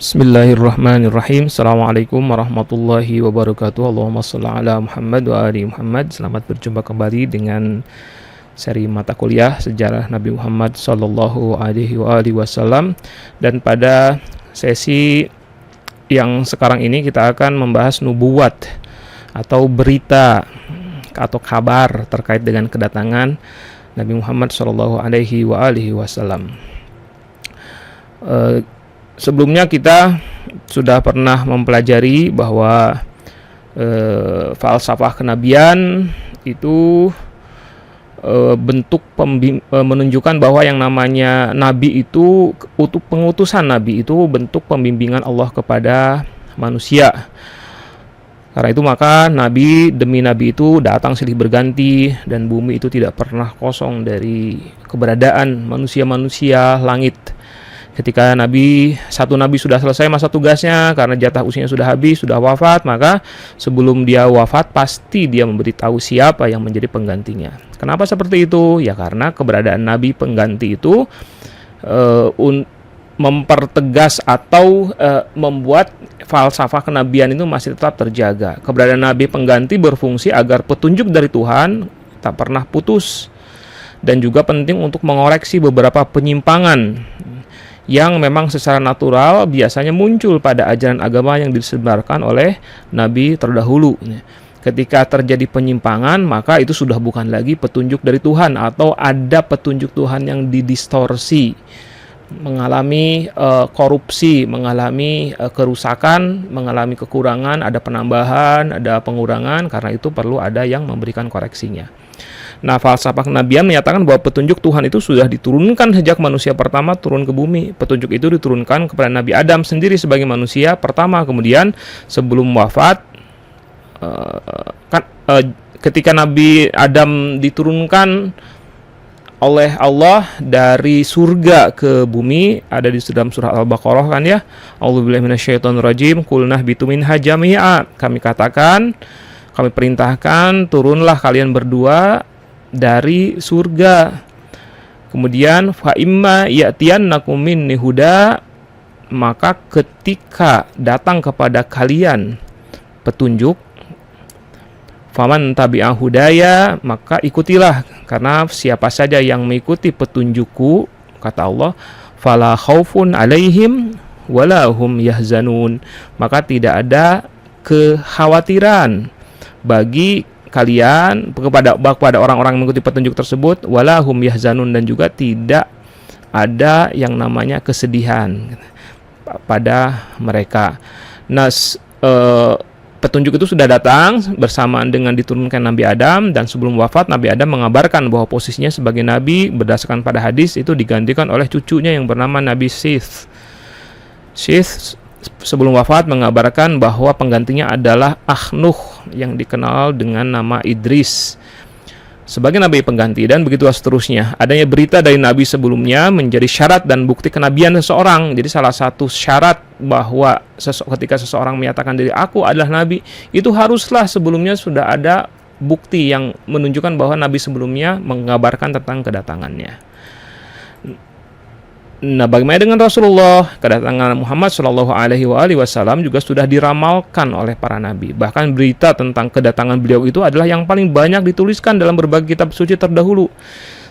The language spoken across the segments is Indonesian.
Bismillahirrahmanirrahim. Assalamualaikum warahmatullahi wabarakatuh. Allahumma shalli ala Muhammad wa ali Muhammad. Selamat berjumpa kembali dengan seri mata kuliah sejarah Nabi Muhammad sallallahu alaihi wasallam. Dan pada sesi yang sekarang ini kita akan membahas nubuat atau berita atau kabar terkait dengan kedatangan Nabi Muhammad sallallahu alaihi wasallam. Sebelumnya kita sudah pernah mempelajari bahwa falsafah kenabian itu bentuk menunjukkan bahwa yang namanya nabi itu, pengutusan nabi itu bentuk pembimbingan Allah kepada manusia. Karena itu maka nabi demi nabi itu datang silih berganti, dan bumi itu tidak pernah kosong dari keberadaan manusia-manusia langit. Ketika satu nabi sudah selesai masa tugasnya karena jatah usianya sudah habis, sudah wafat, maka sebelum dia wafat pasti dia memberitahu siapa yang menjadi penggantinya. Kenapa seperti itu? Ya karena keberadaan nabi pengganti itu mempertegas atau membuat falsafah kenabian itu masih tetap terjaga. Keberadaan nabi pengganti berfungsi agar petunjuk dari Tuhan tak pernah putus, dan juga penting untuk mengoreksi beberapa penyimpangan yang memang secara natural biasanya muncul pada ajaran agama yang disebarkan oleh nabi terdahulu. Ketika terjadi penyimpangan, maka itu sudah bukan lagi petunjuk dari Tuhan, atau ada petunjuk Tuhan yang didistorsi, mengalami korupsi, mengalami kerusakan, mengalami kekurangan, ada penambahan, ada pengurangan. Karena itu perlu ada yang memberikan koreksinya. Nah, falsafah kenabian menyatakan bahwa petunjuk Tuhan itu sudah diturunkan sejak manusia pertama turun ke bumi. Petunjuk itu diturunkan kepada Nabi Adam sendiri sebagai manusia pertama. Kemudian sebelum wafat, ketika Nabi Adam diturunkan oleh Allah dari surga ke bumi, ada di dalam surah Al-Baqarah kan ya. A'udzubillahi minasyaitonirrajim. Qulna ihbitu minha jami'a. Kami perintahkan turunlah kalian berdua dari surga. Kemudian fa imma ya'tiyannakum minni huda, maka ketika datang kepada kalian petunjuk, faman tabi'a hudaya, maka ikutilah, karena siapa saja yang mengikuti petunjukku, kata Allah, fala khaufun alaihim wala hum yahzanun, maka tidak ada kekhawatiran bagi kalian kepada orang-orang yang mengikuti petunjuk tersebut, wala hum yahzanun, dan juga tidak ada yang namanya kesedihan pada mereka. Nah, petunjuk itu sudah datang bersamaan dengan diturunkan Nabi Adam, dan sebelum wafat Nabi Adam mengabarkan bahwa posisinya sebagai nabi berdasarkan pada hadis itu digantikan oleh cucunya yang bernama Nabi Syith. Sebelum wafat mengabarkan bahwa penggantinya adalah Nuh yang dikenal dengan nama Idris sebagai nabi pengganti, dan begitu seterusnya. Adanya berita dari nabi sebelumnya menjadi syarat dan bukti kenabian seseorang. Jadi salah satu syarat bahwa ketika seseorang menyatakan diri aku adalah nabi, itu haruslah sebelumnya sudah ada bukti yang menunjukkan bahwa nabi sebelumnya mengabarkan tentang kedatangannya. Nah, bagaimana dengan Rasulullah? Kedatangan Muhammad Shallallahu Alaihi Wasallam juga sudah diramalkan oleh para nabi. Bahkan berita tentang kedatangan beliau itu adalah yang paling banyak dituliskan dalam berbagai kitab suci terdahulu.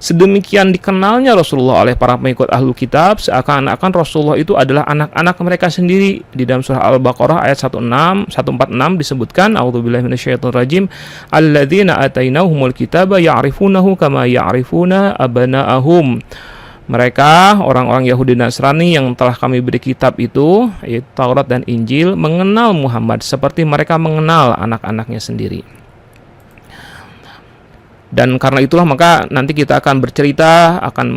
Sedemikian dikenalnya Rasulullah oleh para pengikut ahlul kitab, seakan-akan Rasulullah itu adalah anak-anak mereka sendiri. Di dalam surah Al-Baqarah ayat 146 disebutkan, A'udzubillahi minasyaitonirrajim, alladzina atainahumul kitaba ya'rifunahu kama ya'rifuna abana'ahum. Mereka, orang-orang Yahudi Nasrani yang telah kami beri kitab itu, yaitu Taurat dan Injil, mengenal Muhammad seperti mereka mengenal anak-anaknya sendiri. Dan karena itulah maka nanti kita akan bercerita, akan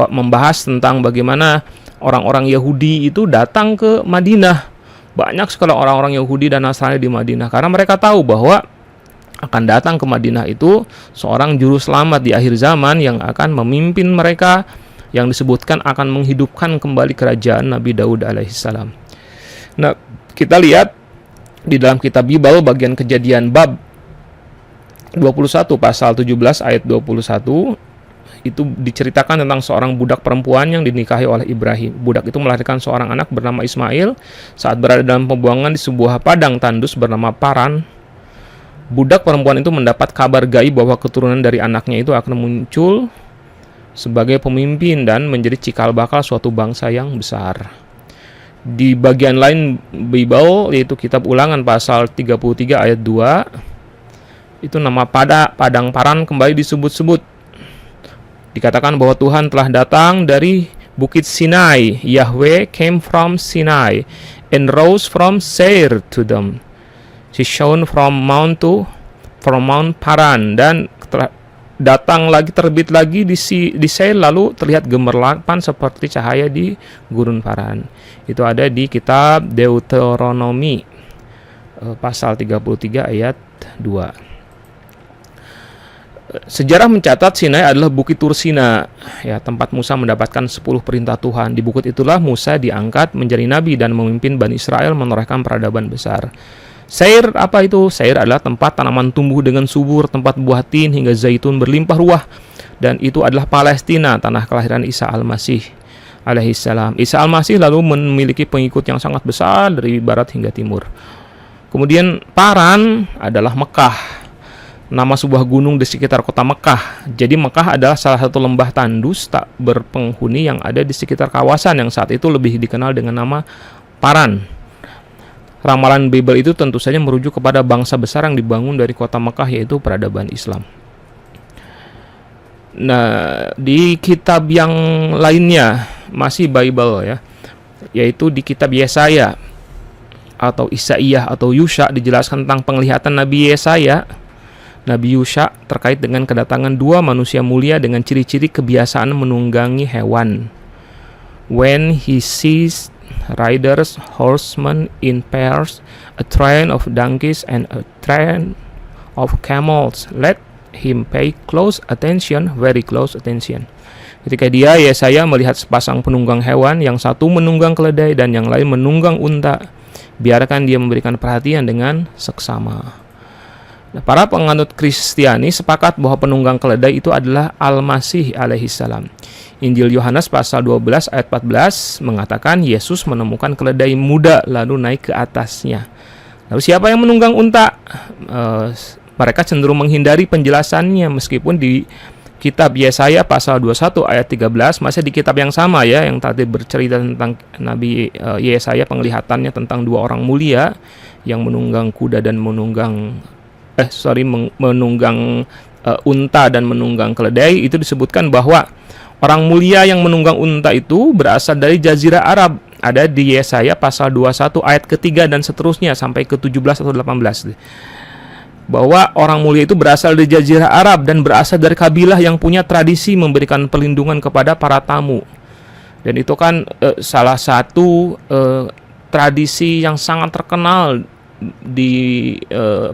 membahas tentang bagaimana orang-orang Yahudi itu datang ke Madinah. Banyak sekali orang-orang Yahudi dan Nasrani di Madinah, karena mereka tahu bahwa akan datang ke Madinah itu seorang juru selamat di akhir zaman yang akan memimpin mereka, yang disebutkan akan menghidupkan kembali kerajaan Nabi Daud alaihissalam. Nah, kita lihat di dalam kitab Bible bagian Kejadian bab 21 pasal 17 ayat 21, itu diceritakan tentang seorang budak perempuan yang dinikahi oleh Ibrahim. Budak itu melahirkan seorang anak bernama Ismail. Saat berada dalam pembuangan di sebuah padang tandus bernama Paran, budak perempuan itu mendapat kabar gaib bahwa keturunan dari anaknya itu akan muncul sebagai pemimpin dan menjadi cikal bakal suatu bangsa yang besar. Di bagian lain Bible, yaitu kitab Ulangan pasal 33 ayat 2, itu nama padang Paran kembali disebut-sebut. Dikatakan bahwa Tuhan telah datang dari Bukit Sinai. Yahweh came from Sinai and rose from Seir to them. She shone from Mount Paran, dan datang lagi, terbit lagi di Seir, lalu terlihat gemerlapan seperti cahaya di gurun Paran. Itu ada di kitab Deuteronomi pasal 33 ayat 2. Sejarah mencatat Sinai adalah Bukit Tursina, ya, tempat Musa mendapatkan 10 perintah Tuhan. Di bukit itulah Musa diangkat menjadi nabi dan memimpin Bani Israel menorehkan peradaban besar. Seir apa itu? Seir adalah tempat tanaman tumbuh dengan subur, tempat buah tin hingga zaitun berlimpah ruah, dan itu adalah Palestina, tanah kelahiran Isa Al-Masih alaihissalam. Isa Al-Masih lalu memiliki pengikut yang sangat besar dari barat hingga timur. Kemudian Paran adalah Mekah, nama sebuah gunung di sekitar kota Mekah. Jadi Mekah adalah salah satu lembah tandus tak berpenghuni yang ada di sekitar kawasan yang saat itu lebih dikenal dengan nama Paran. Ramalan Bible itu tentu saja merujuk kepada bangsa besar yang dibangun dari kota Mekah, yaitu peradaban Islam. Nah, di kitab yang lainnya masih Bible, ya, yaitu di kitab Yesaya atau Isaiyah atau Yusha, dijelaskan tentang penglihatan Nabi Yesaya, Nabi Yusha, terkait dengan kedatangan dua manusia mulia dengan ciri-ciri kebiasaan menunggangi hewan. When he sees riders, horsemen in pairs, a train of donkeys and a train of camels, let him pay close attention, very close attention. Ketika dia, Yesaya, melihat sepasang penunggang hewan, yang satu menunggang keledai dan yang lain menunggang unta, biarkan dia memberikan perhatian dengan seksama. Nah, para penganut Kristiani sepakat bahwa penunggang keledai itu adalah Al-Masih alaihissalam. Injil Yohanes pasal 12 ayat 14 mengatakan Yesus menemukan keledai muda lalu naik ke atasnya. Lalu siapa yang menunggang unta? Mereka cenderung menghindari penjelasannya, meskipun di kitab Yesaya pasal 21 ayat 13, masih di kitab yang sama, ya, yang tadi bercerita tentang Nabi Yesaya, penglihatannya tentang dua orang mulia yang menunggang kuda dan menunggang unta dan menunggang keledai. Itu disebutkan bahwa orang mulia yang menunggang unta itu berasal dari Jazirah Arab. Ada di Yesaya pasal 21 ayat ketiga dan seterusnya sampai ke 17 atau 18. Bahwa orang mulia itu berasal dari Jazirah Arab dan berasal dari kabilah yang punya tradisi memberikan perlindungan kepada para tamu. Dan itu kan salah satu tradisi yang sangat terkenal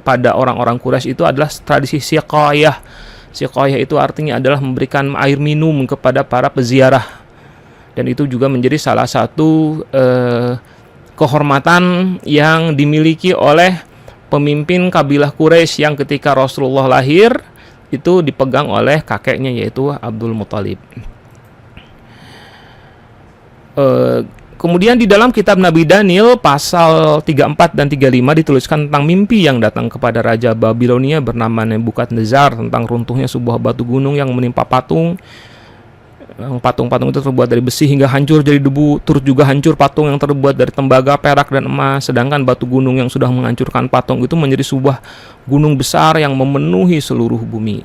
pada orang-orang Quraisy itu adalah tradisi siqayah. Siqayah itu artinya adalah memberikan air minum kepada para peziarah, dan itu juga menjadi salah satu kehormatan yang dimiliki oleh pemimpin kabilah Quraisy yang ketika Rasulullah lahir itu dipegang oleh kakeknya, yaitu Abdul Muthalib. Kemudian di dalam kitab Nabi Daniel pasal 34 dan 35 dituliskan tentang mimpi yang datang kepada Raja Babilonia bernama Nebukadnezar tentang runtuhnya sebuah batu gunung yang menimpa patung. Patung-patung itu terbuat dari besi hingga hancur jadi debu. Turut juga hancur patung yang terbuat dari tembaga, perak, dan emas. Sedangkan batu gunung yang sudah menghancurkan patung itu menjadi sebuah gunung besar yang memenuhi seluruh bumi.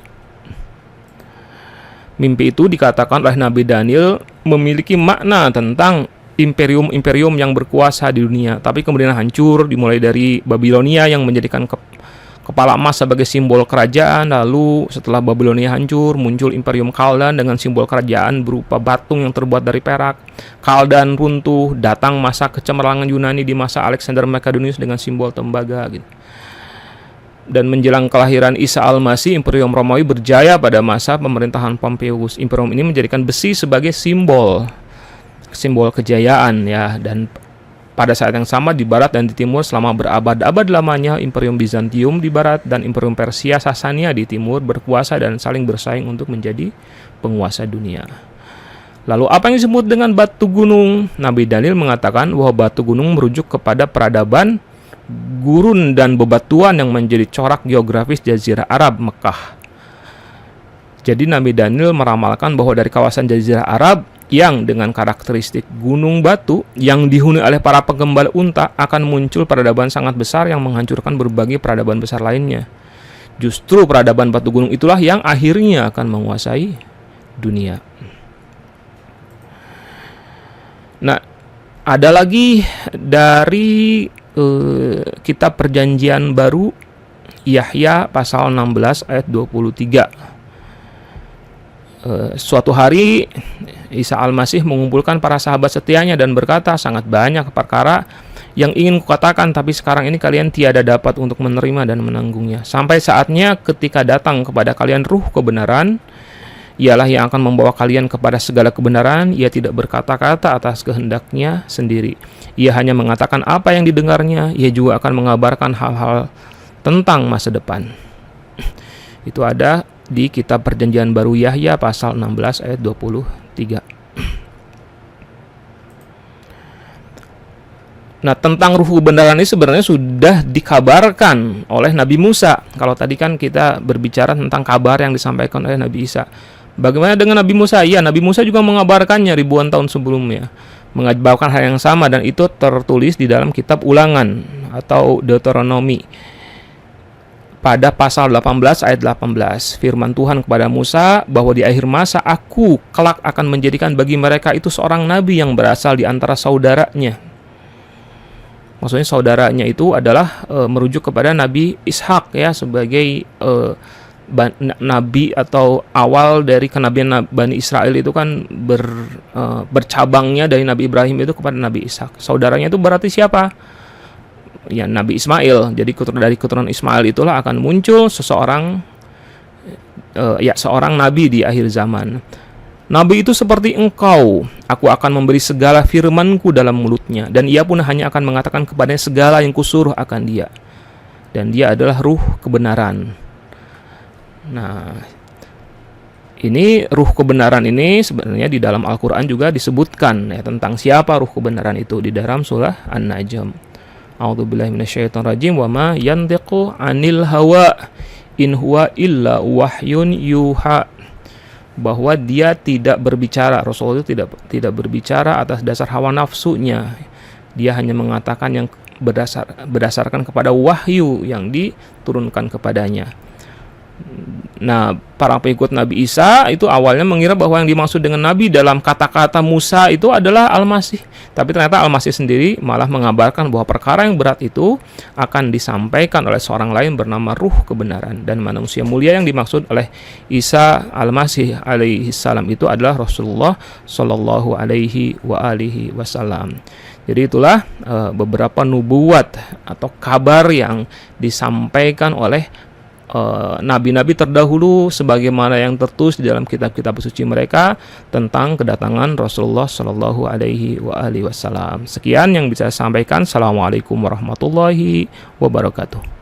Mimpi itu dikatakan oleh Nabi Daniel memiliki makna tentang imperium-imperium yang berkuasa di dunia, tapi kemudian hancur, dimulai dari Babilonia yang menjadikan kepala emas sebagai simbol kerajaan. Lalu setelah Babilonia hancur, muncul Imperium Kaldan dengan simbol kerajaan berupa batung yang terbuat dari perak. Kaldan runtuh, datang masa kecemerlangan Yunani di masa Alexander Macedonius dengan simbol tembaga, gitu. Dan menjelang kelahiran Isa Al-Masih, Imperium Romawi berjaya pada masa pemerintahan Pompeius. Imperium ini menjadikan besi sebagai simbol kejayaan, ya, dan pada saat yang sama di barat dan di timur selama berabad-abad lamanya Imperium Bizantium di barat dan Imperium Persia Sasania di timur berkuasa dan saling bersaing untuk menjadi penguasa dunia. Lalu apa yang disebut dengan batu gunung? Nabi Daniel mengatakan bahwa batu gunung merujuk kepada peradaban gurun dan bebatuan yang menjadi corak geografis Jazirah Arab Mekah. Jadi Nabi Daniel meramalkan bahwa dari kawasan Jazirah Arab yang dengan karakteristik gunung batu yang dihuni oleh para penggembala unta akan muncul peradaban sangat besar yang menghancurkan berbagai peradaban besar lainnya. Justru peradaban batu gunung itulah yang akhirnya akan menguasai dunia. Nah, ada lagi dari kitab Perjanjian Baru, Yahya pasal 16 ayat 23. Suatu hari Isa Al-Masih mengumpulkan para sahabat setianya dan berkata, sangat banyak perkara yang ingin kukatakan, tapi sekarang ini kalian tiada dapat untuk menerima dan menanggungnya. Sampai saatnya ketika datang kepada kalian ruh kebenaran, ialah yang akan membawa kalian kepada segala kebenaran. Ia tidak berkata-kata atas kehendaknya sendiri. Ia hanya mengatakan apa yang didengarnya. Ia juga akan mengabarkan hal-hal tentang masa depan. Itu ada di kitab Perjanjian Baru Yahya pasal 16 ayat 23. Nah, tentang ruh kebenaran ini sebenarnya sudah dikabarkan oleh Nabi Musa. Kalau tadi kan kita berbicara tentang kabar yang disampaikan oleh Nabi Isa. Bagaimana dengan Nabi Musa? Ya, Nabi Musa juga mengabarkannya ribuan tahun sebelumnya. Mengabarkan hal yang sama, dan itu tertulis di dalam kitab Ulangan atau Deuteronomi. Pada pasal 18 ayat 18, firman Tuhan kepada Musa bahwa di akhir masa aku kelak akan menjadikan bagi mereka itu seorang nabi yang berasal di antara saudaranya. Maksudnya saudaranya itu adalah merujuk kepada Nabi Ishak ya, sebagai nabi atau awal dari kenabian Bani Israel itu kan bercabangnya dari Nabi Ibrahim itu kepada Nabi Ishak. Saudaranya itu berarti siapa? Ya, Nabi Ismail. Jadi dari keturunan Ismail itulah akan muncul seseorang seorang nabi di akhir zaman. Nabi itu seperti engkau, aku akan memberi segala firmanku dalam mulutnya, dan ia pun hanya akan mengatakan kepadanya segala yang kusuruh akan dia. Dan dia adalah ruh kebenaran. Nah, ini ruh kebenaran ini sebenarnya di dalam Al-Quran juga disebutkan ya, tentang siapa ruh kebenaran itu di dalam surah An-Najm. A'udzubillahi minasyaitonirrajim, wa ma yantiqu 'anil hawa in huwa illa wahyun yuha. Bahwa dia tidak berbicara, Rasul itu tidak berbicara atas dasar hawa nafsunya. Dia hanya mengatakan yang berdasarkan kepada wahyu yang diturunkan kepadanya. Nah, para pengikut Nabi Isa itu awalnya mengira bahwa yang dimaksud dengan Nabi dalam kata-kata Musa itu adalah Al-Masih. Tapi ternyata Al-Masih sendiri malah mengabarkan bahwa perkara yang berat itu akan disampaikan oleh seorang lain bernama Ruh Kebenaran. Dan manusia mulia yang dimaksud oleh Isa Al-Masih alaihi salam itu adalah Rasulullah sallallahu alaihi wasallam. Jadi itulah beberapa nubuat atau kabar yang disampaikan oleh nabi-nabi terdahulu sebagaimana yang tertulis di dalam kitab-kitab suci mereka tentang kedatangan Rasulullah Shallallahu Alaihi Wasallam. Sekian yang bisa saya sampaikan. Assalamualaikum warahmatullahi wabarakatuh.